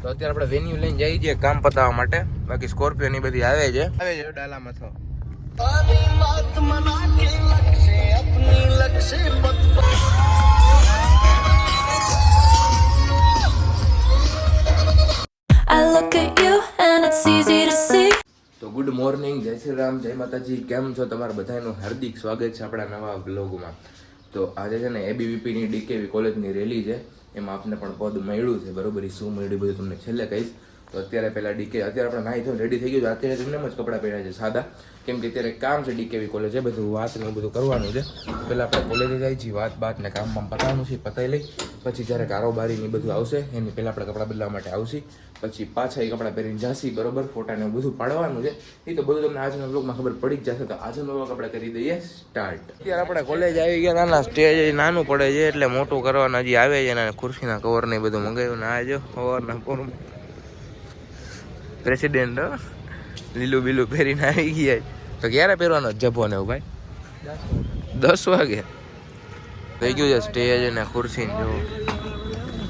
તો અત્યારે આપણે વેન્યુ લઈને જઈ છીએ કામ પતાવવા માટે. બાકી સ્કોર્પિયો ની બધી આવે છે ડાલામાં તો. તો ગુડ મોર્નિંગ, જય શ્રી રામ, જય માતાજી. કેમ છો? તમારા બધાનું હાર્દિક સ્વાગત છે આપણા નવા બ્લોગમાં. તો આજે છે ને ABVP ની DKV કોલેજની રેલી છે, એમાં આપને પણ પદ મળ્યું છે. બરોબર, શું મળ્યું બધું તમને છેલ્લે કહીશ. તો અત્યારે પહેલાં અત્યારે આપણે નાહી ધોઈને રેડી થઈ ગયું છે. અત્યારે તમને જ કપડાં પહેર્યા છે સાદા, કેમ કે અત્યારે કામ છે DKV કોલેજ, બધું વાત ને બધું કરવાનું છે. પહેલાં આપણે કોલેજે જાય છીએ, વાત ને કામમાં પતાવવાનું છે, પતાવી લઈ પછી જ્યારે કારોબારી ને બધું આવશે એની પહેલાં આપણે કપડાં બદલવા માટે આવશે. પછી પાછા એ કપડાં પહેરીને જાસી. બરોબર, ફોટાને બધું પાડવાનું છે. એ તો બધું તમને આજના બ્લોગમાં ખબર પડી જ જશે. તો આજનો બ્લોગ આપણે કરી દઈએ સ્ટાર્ટ. અત્યારે આપણે કોલેજ આવી ગયા. નાના સ્ટેજ નાનું પડે છે એટલે મોટું કરવાનું હજી આવે છે. અને ખુરશીના કવર ને બધું મંગાવ્યું ને આ જો સવારના પોરમાં પ્રેસિડેન્ટ લીલું બીલું પહેરીને આવી ગયા. તો ક્યારે પહેરવાનો જભો ને ભાઈ? 10 વાગે થઈ ગયું છે સ્ટેજ ને ખુરશી ને. જો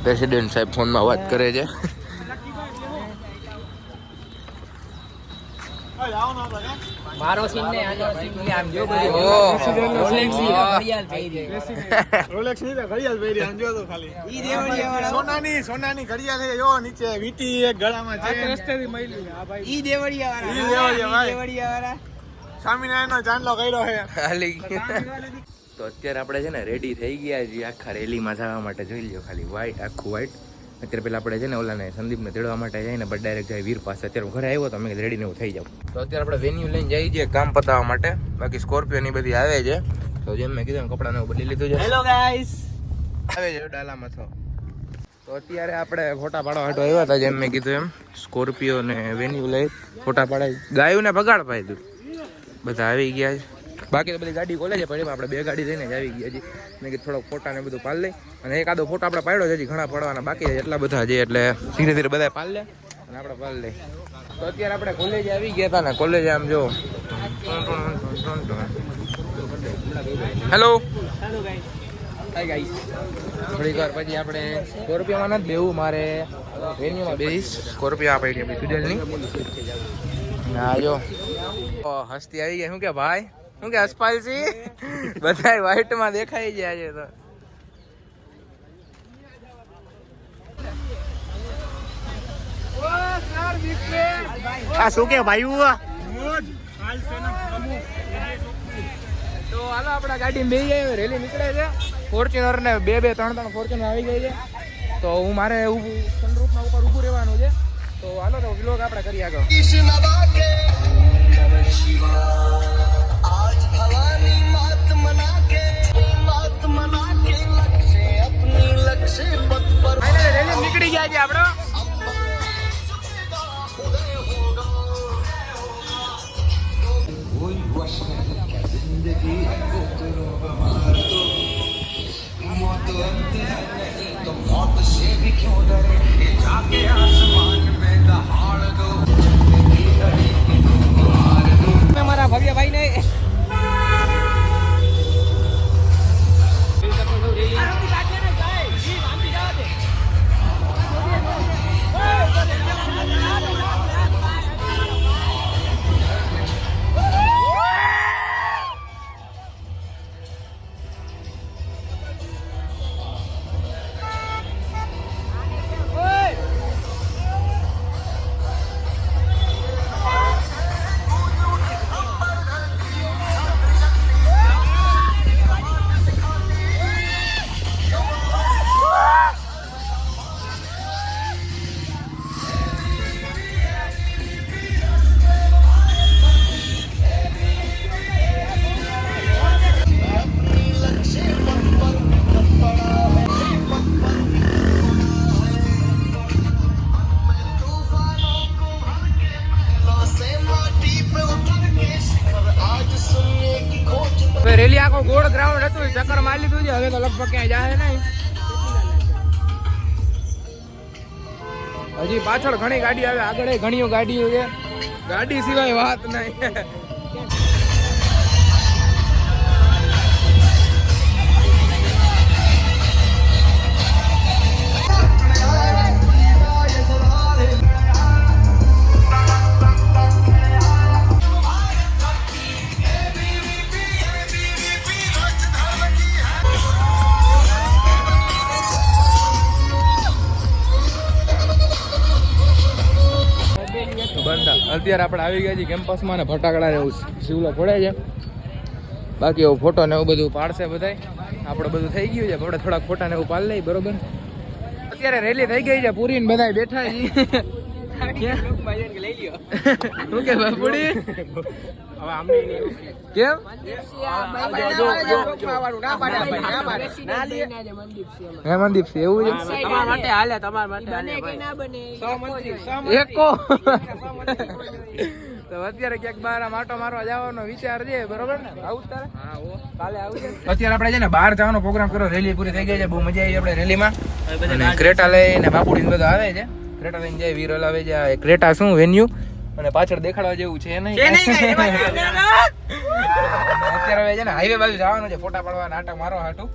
પ્રેસિડેન્ટ સાહેબ ફોનમાં વાત કરે છે. મારો સીન ને આનો સીન ને આમ જો બધું રોલેક્સ ની ઘડિયાળ પહેરી આમ જો તો ખાલી ઈ દેવળિયા વાળા સોનાની ઘડિયાળ છે. જો નીચે વીટી એક ગળામાં છે. આ રસ્તેથી મળી આ ભાઈ ઈ દેવળિયા વાળા સ્વામિનારાયણનો ચાંદલો કર્યો છે ખાલી. તો અત્યારે આપણે છે ને રેડી થઈ ગયા છીએ આખા રેલીમાં જવા માટે. જોઈ લ્યો ખાલી વ્હાઈટ, આખું વ્હાઈટ. અત્યારે પેલા આપણે છે ને ઓલાને સંદીપને તેડવા માટે જઈને બટ ડાયરેક્ટ જાય વીર પાસે. અત્યારે ઘરે આવ્યો તો મેં રેડી ને એવું થઈ જાવ. તો અત્યારે આપણે વેન્યુ લઈને જઈ છીએ કામ પતાવવા માટે. બાકી સ્કોર્પિયો ની બધી આવે છે. તો જેમ મેં કીધું કપડાને બદલી લીધું છે. હેલો ગાઈસ, આવે છે ડાલામાં તો. તો અત્યારે આપણે ફોટા પાડવા હાટો આવ્યા હતા. જેમ મેં કીધું એમ સ્કોર્પિયો ને વેન્યુ લઈ ફોટા પાડાય. ગાયું ને બગાડ પાઈ દઉં બધા આવી ગયા છે. બાકી તો બધી ગાડી કોલેજે પડી, આપણે 2 ગાડી લઈને જ આવી ગયા હજી. મેં કીધું થોડોક ફોટા ને બધું પાડ લઈ. અને એકાદો ફોટો આપણે પાડ્યો છે, હજી ઘણા પડવાના બાકી છે. એટલા બધા છે એટલે ધીરે ધીરે બધા પાડ લે અને આપણે પાડ લઈ. તો અત્યારે આપણે કોલેજે આવી ગયા હતા ને. કોલેજે આમ જો હેલો હાય ગાઈસ. થોડીક વાર પછી આપણે સ્કોર્પિયોમાં નથી બેવું, મારે વેન્યુમાં બેસીશ. સ્કોર્પિયો આપણી આપણી સુજલની. હા જો હસ્તી આવી ગઈ. શું કે ભાઈ, શું કે હસપાલસી બધા વ્હાઈટમાં દેખાઈ ગયા છે. તો આ શું કે ભાઈ તો હાલો આપણા ગાડી બે જાય. રેલી નીકળે છે. ફોર્ચ્યુનર ને 2 3 ફોર્ચ્યુનર આવી ગઈ છે. તો હું મારે સનરૂફના ઉપર ઊભું રહેવાનું છે. તો હાલો તો વ્લોગ આપણે કરી આગળ. રેલી નીકળી ગયા છે આપણો. મારા ભવ્ય ભાઈ ને રેલી આખો ગોળ ગ્રાઉન્ડ હતું, ચક્કર મારી લીધું છે. હવે તો લગભગ ક્યાંય જાય નહીં. હજી પાછળ ઘણી ગાડી આવે, આગળ ઘણી ગાડીઓ છે. ગાડી સિવાય વાત નહીં. અત્યારે આપણે આવી ગયા છીએ કેમ્પસમાં ને ફટાકડા ને એવું શિવલો ફોડે છે. બાકી એવું ફોટો ને એવું બધું પાડશે બધાય. આપણે બધું થઈ ગયું છે, આપણે થોડાક ફોટા ને એવું પાડી લઈએ, બરોબર. અત્યારે રેલી થઈ ગઈ છે પૂરી ને બધા બેઠા છીએ. શું કે બાપુડી કેમ હેમનદીપ છે એવું છે? એકો તો અત્યારે ક્યાંક બહાર આમ આટો મારવા જવાનો વિચાર છે, બરોબર ને? આવું તારે કાલે આવજે. અત્યારે આપણે છે ને બહાર જવાનો પ્રોગ્રામ કર્યો, રેલી પૂરી થઈ ગઈ છે, બહુ મજા આવી આપણે રેલીમાં. અને ક્રેટા લઈને બાપુડી બધા આવે છે, ક્રેટા લઈને જાય, વીરલ આવે છે. ક્રેટા શું વેન્યુ અને પાછળ દેખાડવા જેવું છે નહીં. અત્યારે હવે છે ને હાઈવે બાજુ જવાનું છે ફોટા પાડવા, નાટક મારવા હાટું.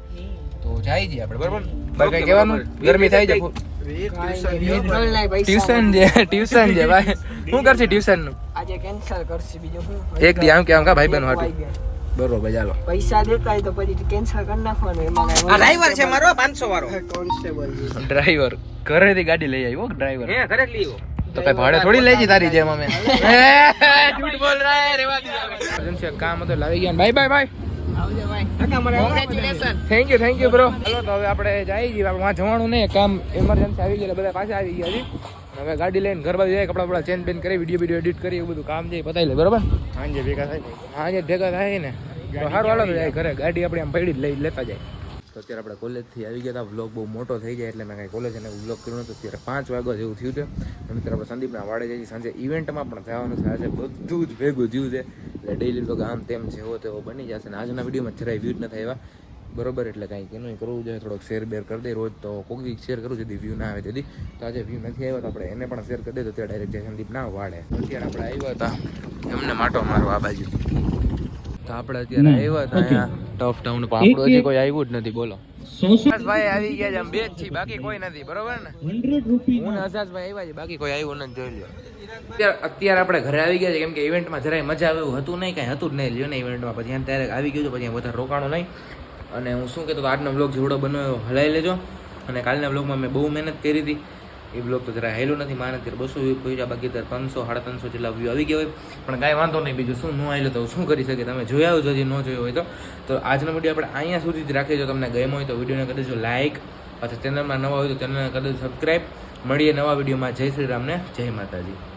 તો જાય છે આપણે, બરોબર. બાર કઈ કહેવાનું? ગરમી થાય છે. ટ્યુશન છે ભાઈ. શું કરશે ટ્યુશન નું? આજે કેન્સલ કરશે, બીજું શું? એક દી આમ કે આમ કા ભાઈ બહેન હાટું, બરોબર. ચાલો પૈસા દેતા હોય તો પછી કેન્સલ કરી નાખવાનું. એમાં ડ્રાઈવર છે મારો 500 વાળો કોન્સ્ટેબલ ડ્રાઈવર ઘરેથી ગાડી લઈ આવ્યો, ડ્રાઈવર ઘરે જ લીધો. તો કઈ ભાડે થોડી લઈ જઈ તારી જેમ અમે. ઝૂઠ બોલ રહા હે, રેવા દીધા. કામ હતો લાવી ગયા. Bye bye bye. આવજે ભાઈ. કોંગ્રેચ્યુલેશન. Thank you bro. હાલો તો હવે આપણે જઈ છીએ, વहाँ જવાનું નહીં, કામ ઇમરજન્સી આવી ગયા, બધા પાછા આવી ગયા છે. હવે ગાડી લઈને ઘર બાજુ જાય, કપડા ચેન્જ બેન કરી, વિડીયો એડિટ કરી, એવું બધું કામ છે પતાવી લે, બરોબર. સાંજે ભેગા થાય ને તો સારું. હાલો તો જાય ઘરે, ગાડી આપણે આમ પડી લઈ લેતા જાય. તો અત્યારે આપણે કોલેજથી આવી ગયા હતા, વ્લોગ બહુ મોટો થઈ જાય એટલે મેં કાંઈ કોલેજ અને વ્લોગ કર્યું નહોતું. અત્યારે 5 વાગ્યા જેવું થયું છે અને અત્યારે આપણે સંદીપના વાડે જઈએ. સાંજે ઇવેન્ટમાં પણ થવાનું છે, આજે બધું જ ભેગું થયું છે એટલે ડેઈલી વ્લોગ આમ તેમ જેવો તેવો બની જશે. અને આજના વિડીયોમાં જરાય વ્યૂ જ નથી આવ્યા, બરોબર. એટલે કાંઈક એનું કરવું જોઈએ, થોડોક શેર બેર કરી દે. રોજ તો કોઈક દી શેર કરું જેથી વ્યૂ ના આવે તેથી. તો આજે વ્યૂ નથી આવ્યો તો આપણે એને પણ શેર કરી દે, તો ત્યાં ડાયરેક્ટ જાય સંદીપ ના વાડે. અત્યારે આપણે આવ્યા હતા એમને માટો મારવા આ બાજુ. તો આપણે અત્યારે આવ્યા હતા અહીંયા ટફ ટાઉન, પણ આપણું હજી કોઈ આવ્યું જ નથી. બોલો ભાઈ આવી ગયા છે, આમ બે જ છીએ, બાકી કોઈ નથી, બરોબર ને? હું ને અઝાઝભાઈ આવ્યા છે, બાકી કોઈ આવ્યું નથી, જોઈ લો. અત્યારે આપણે ઘરે આવી ગયા છે, કેમ કે ઇવેન્ટમાં જરાય મજા આવે એવું હતું નહીં, કાંઈ હતું જ નહીં લ્યો ને ઇવેન્ટમાં. પછી એમ ત્યારે આવી ગયું છે, પછી વધારે રોકાણું નહીં. અને હું શું કહેતો, આજનો બ્લોગ જેવડો બનાવ્યો હલાવી લેજો. અને કાલના બ્લોગમાં મેં બહુ મહેનત કરી હતી, એ બ્લોગ તો જરા હેલું નથી, મારે અત્યારે 200 વ્યૂ પહોંચ્યા, બાકી અત્યારે 300 350 જેટલા વ્યૂ આવી ગયા હોય. પણ કાંઈ વાંધો નહીં, બીજું શું ન આવેલું તો શું કરી શકે, તમે જોયા હોય, હજી ન જોયો હોય તો આજનો વિડીયો આપણે અહીંયા સુધી જ રાખીએ. જો તમને ગમ્યો હોય તો વિડીયોને કરી દેજો લાઇક, પાછા ચેનલમાં નવા હોય તો ચેનલને કરી દેજો સબસ્ક્રાઈબ. મળીએ નવા વિડીયોમાં. જય શ્રી રામને, જય માતાજી.